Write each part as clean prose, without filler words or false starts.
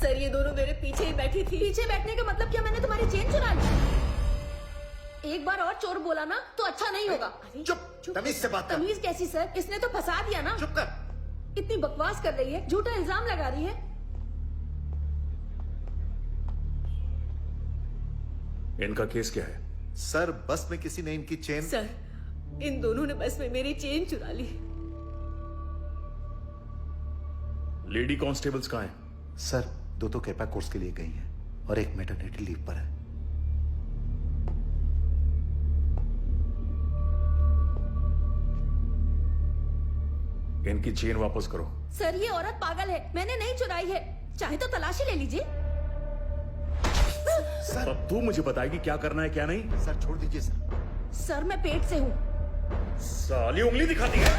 Sir ये दोनों मेरे पीछे ही बैठी थी। पीछे बैठने का मतलब क्या? मैंने तुम्हारी चेन चुरा ली। एक बार और चोर बोला ना तो अच्छा नहीं होगा। चुप, तमीज से बात कर। तमीज कैसी सर? इसने तो फंसा दिया ना। चुप कर। इतनी बकवास कर रही है, झूठा इल्जाम लगा रही है। इनका केस क्या है? सर बस में किसी ने इनकी चेन। सर इन दोनों ने बस में मेरी चेन चुरा ली। लेडी कांस्टेबल्स कहाँ हैं? सर दो तो कैपा कोर्स के लिए गई हैं और एक मैटरनिटी लीव पर है। इनकी चेन वापस करो। सर ये औरत पागल है, मैंने नहीं चुराई है। चाहे तो तलाशी ले लीजिए। सर अब तू मुझे बताएगी क्या करना है क्या नहीं। सर छोड़ दीजिए सर। सर मैं पेट से हूँ। साली उंगली दिखाती है।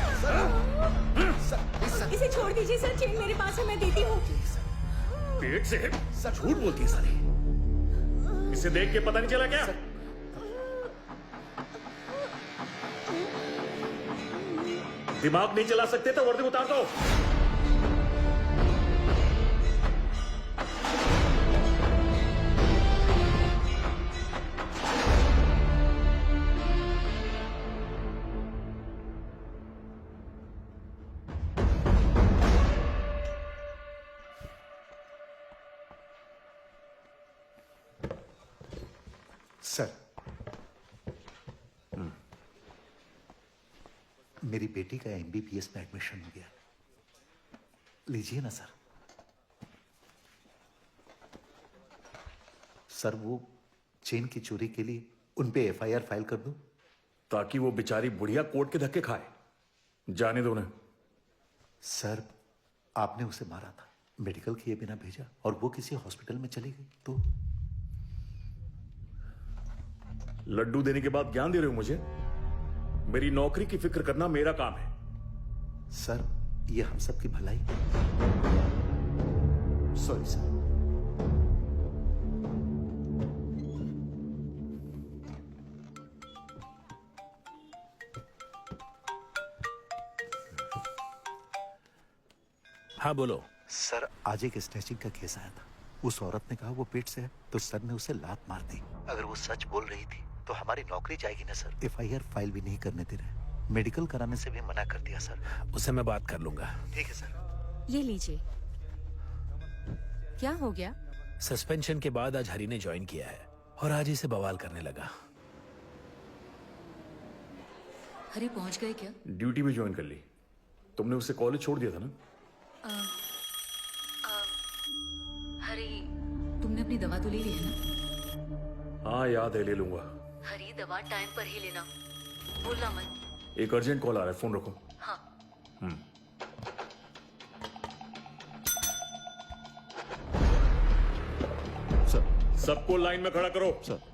इसे छोड़ दीजिए सर, चेन मेरे पास है, मैं देती हूँ। पेट से है? झूठ बोलती है साली। इसे देख के पता नहीं चला क्या? दिमाग नहीं चला सकते तो वर्दी उतार दो। सर मेरी बेटी का एमबीबीएस में एडमिशन हो गया, लीजिए ना सर। सर वो चेन की चोरी के लिए उन पे एफआईआर फाइल कर दूं? ताकि वो बेचारी बुढ़िया कोर्ट के धक्के खाए। जाने दो उन्हें। सर आपने उसे मारा था, मेडिकल किए बिना भेजा और वो किसी हॉस्पिटल में चली गई तो? लड्डू देने के बाद ज्ञान दे रहे हो मुझे? मेरी नौकरी की फिक्र करना मेरा काम है। सर ये हम सबकी भलाई। Sorry sir. हाँ बोलो। सर आज एक स्नैचिंग का केस आया था। उस औरत ने कहा वो पेट से है तो सर ने उसे लात मार दी। अगर वो सच बोल रही थी तो हमारी नौकरी जाएगी ना सर। एफआईआर फाइल भी नहीं करने दे रहे, मेडिकल कराने से भी मना कर दिया सर। उससे मैं बात कर लूंगा। ठीक है सर। ये लीजिए। क्या हो गया? सस्पेंशन के बाद आज हरी ने ज्वाइन किया है और आज इसे बवाल करने लगा। हरी पहुंच गए क्या? ड्यूटी में ज्वाइन कर ली। तुमने उसे कॉलेज छोड़ दिया था ना? हरी तुमने अपनी दवा तो ले ली है ना? हाँ याद है, ले लूंगा। हरी दवा टाइम पर ही लेना, भूलना मत। एक अर्जेंट कॉल आ रहा है, फोन रखो। हाँ। सर सबको लाइन में खड़ा करो। सर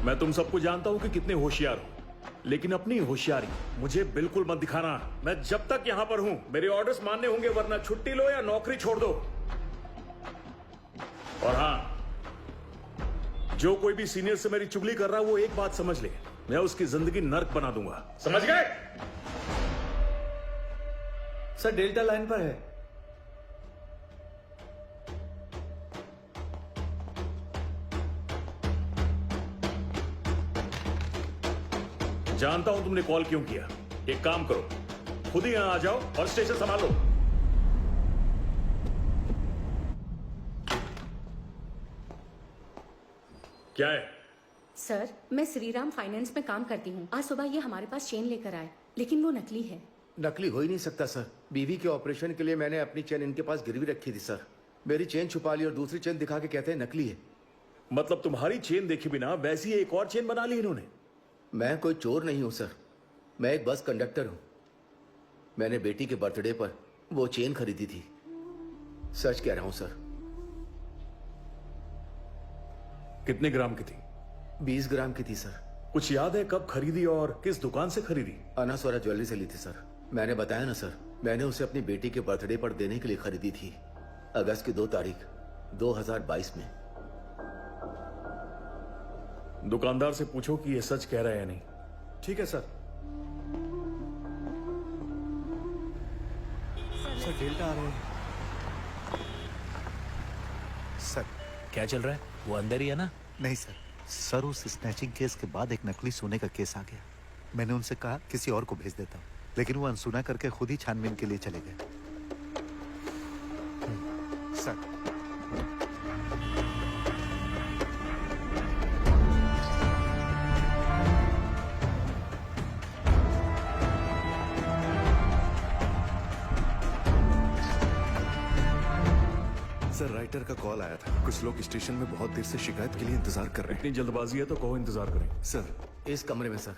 मैं तुम सबको जानता हूं कि कितने होशियार हो, लेकिन अपनी होशियारी मुझे बिल्कुल मत दिखाना। मैं जब तक यहां पर हूं मेरे ऑर्डर्स मानने होंगे, वरना छुट्टी लो या नौकरी छोड़ दो। और हां, जो कोई भी सीनियर से मेरी चुगली कर रहा है वो एक बात समझ ले, मैं उसकी जिंदगी नर्क बना दूंगा। समझ गए? सर डेल्टा लाइन पर है। जानता हूं तुमने कॉल क्यों किया। एक काम करो, खुद ही यहां आ जाओ और स्टेशन संभालो। क्या है? सर मैं श्रीराम फाइनेंस में काम करती हूँ। आज सुबह ये हमारे पास चेन लेकर आए, लेकिन वो नकली है। नकली हो ही नहीं सकता सर। बीवी के ऑपरेशन के लिए मैंने अपनी चेन इनके पास गिरवी रखी थी सर। मेरी चेन छुपा ली और दूसरी चेन दिखा के कहते हैं नकली है। मतलब तुम्हारी चेन देखे बिना वैसी एक और चेन बना ली इन्होंने? मैं कोई चोर नहीं हूं सर, मैं एक बस कंडक्टर हूं। मैंने बेटी के बर्थडे पर वो चेन खरीदी थी। सच कह रहा हूं सर। कितने ग्राम की थी? 20 ग्राम की थी सर। कुछ याद है कब खरीदी और किस दुकान से खरीदी? अनास्वरा ज्वेलरी से ली थी सर। मैंने बताया ना सर, मैंने उसे अपनी बेटी के बर्थडे पर देने के लिए खरीदी थी। अगस्त की 2 तारीख 2022 में। दुकानदार से पूछो कि ये सच कह रहा है या नहीं। ठीक है सर। सर डेल्टा आ रहे हैं। सर क्या चल रहा है? वो अंदर ही है ना? नहीं सर उस स्नैचिंग केस के बाद एक नकली सोने का केस आ गया। मैंने उनसे कहा किसी और को भेज देता हूँ, लेकिन वो अनसुना करके खुद ही छानबीन के लिए चले गए। सर सर राइटर का कॉल आया था। कुछ लोग स्टेशन में बहुत देर से शिकायत के लिए इंतजार कर रहे हैं। इतनी जल्दबाजी है तो कहो इंतजार करें। सर इस कमरे में सर।